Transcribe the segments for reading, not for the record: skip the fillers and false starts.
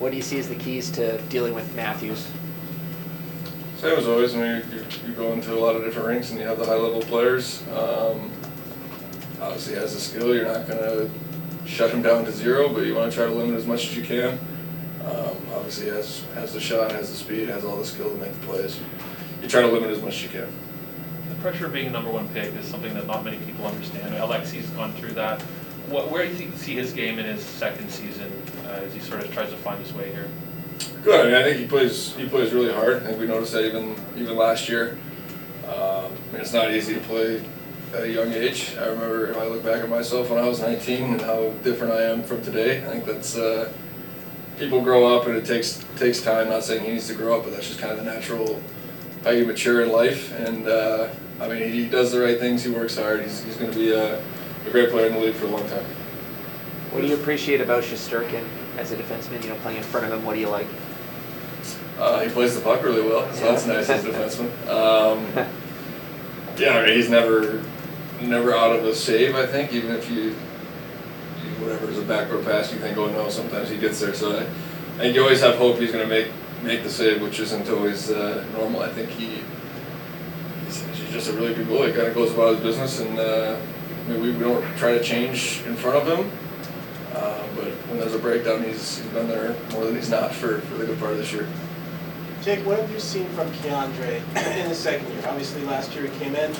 What do you see as the keys to dealing with Matthews? Same as always. I mean, you go into a lot of different rinks and you have the high-level players. Obviously, he has the skill. You're not going to shut him down to zero, but you want to try to limit as much as you can. Obviously, he has the shot, has the speed, has all the skill to make the plays. You try to limit as much as you can. The pressure of being a number one pick is something that not many people understand. Alexi's gone through that. Where do you see his game in his second season as he sort of tries to find his way here? Good. I mean, I think he plays really hard. I think we noticed that even last year. I mean, it's not easy to play at a young age. I remember if I look back at myself when I was 19 and how different I am from today. I think that's people grow up and it takes time. Not saying he needs to grow up, but that's just kind of the natural how you mature in life. And I mean, he does the right things. He works hard. He's going to be a great player in the league for a long time. What do you appreciate about Shesterkin as a defenseman? Playing in front of him, what do you like? He plays the puck really well, so that's nice as a defenseman. Yeah, I mean, he's never out of a save, I think, even if you whatever is a backdoor pass, you think, oh no, sometimes he gets there. So I think you always have hope he's going to make the save, which isn't always normal. I think he's just a really good goalie. He kind of goes about his business, and I mean, we don't try to change in front of him. But when there's a breakdown, he's been there more than he's not for the good part of this year. Jake, what have you seen from Keandre in the second year? Obviously, last year he came in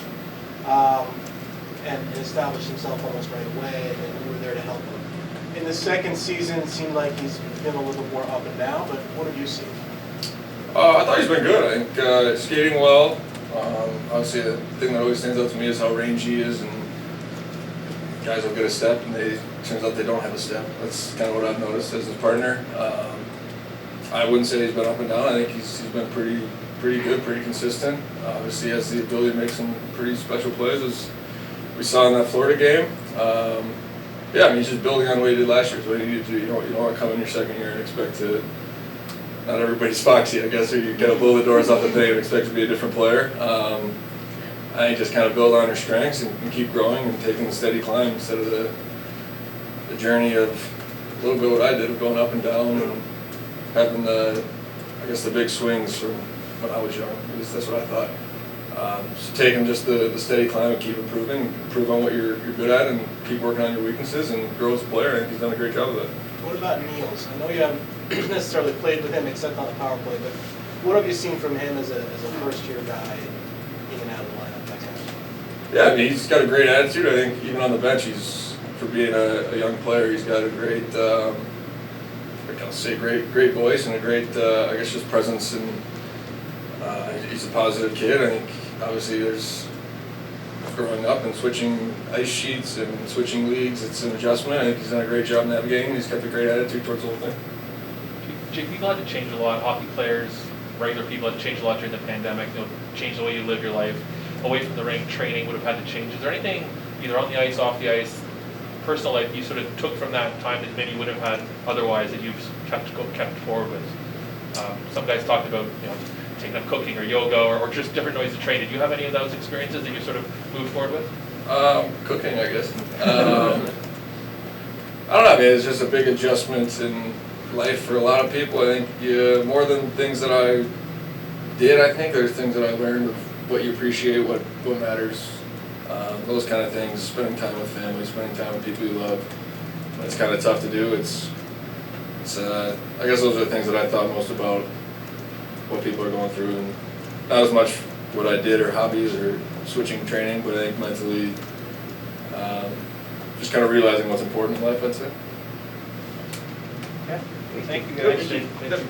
and established himself almost right away, and then you were there to help him. In the second season, it seemed like he's been a little more up and down, but what have you seen? I thought he's been good. I think skating well. Obviously, the thing that always stands out to me is how rangy he is, and guys will get a step, and turns out they don't have a step. That's kind of what I've noticed as his partner. I wouldn't say he's been up and down. I think he's been pretty good, pretty consistent. Obviously, he has the ability to make some pretty special plays, as we saw in that Florida game. Yeah, I mean, he's just building on what he did last year. It's what he needed to do. You don't want to come in your second year and expect to. Not everybody's foxy, I guess, or you kind of blow the doors off the thing and expect to be a different player. I think just kind of build on your strengths and keep growing and taking the steady climb instead of the journey of a little bit what I did of going up and down and having the big swings from when I was young. At least that's what I thought. So taking just the steady climb and keep improving, improve on what you're good at, and keep working on your weaknesses and grow as a player. I think he's done a great job of that. What about Niels? I know you haven't necessarily played with him except on the power play, but what have you seen from him as a first-year guy in and out of the lineup? That kind of stuff? Yeah, I mean, he's got a great attitude. I think even on the bench, for being a young player, he's got a great, great voice and a great, just presence, and he's a positive kid. I think obviously there's growing up and switching ice sheets and switching leagues. It's an adjustment. I think he's done a great job navigating. He's got a great attitude towards the whole thing. Jake, people had to change a lot. Hockey players, regular people had to change a lot during the pandemic. Change the way you live your life. Away from the rink, training would have had to change. Is there anything, either on the ice, off the ice, personal life, you sort of took from that time that maybe you would have had otherwise that you've kept forward with? Some guys talked about taking up cooking or yoga or just different ways to train. Did you have any of those experiences that you sort of moved forward with? Cooking, I guess. I don't know. I mean, it's just a big adjustment in life for a lot of people. I think more than things that I did, I think there's things that I learned of what you appreciate, what matters, those kind of things. Spending time with family, spending time with people you love. It's kind of tough to do. I guess those are the things that I thought most about what people are going through, and not as much what I did or hobbies or switching training, but I think mentally, just kind of realizing what's important in life, I'd say. Okay. Thank you guys. Thank you.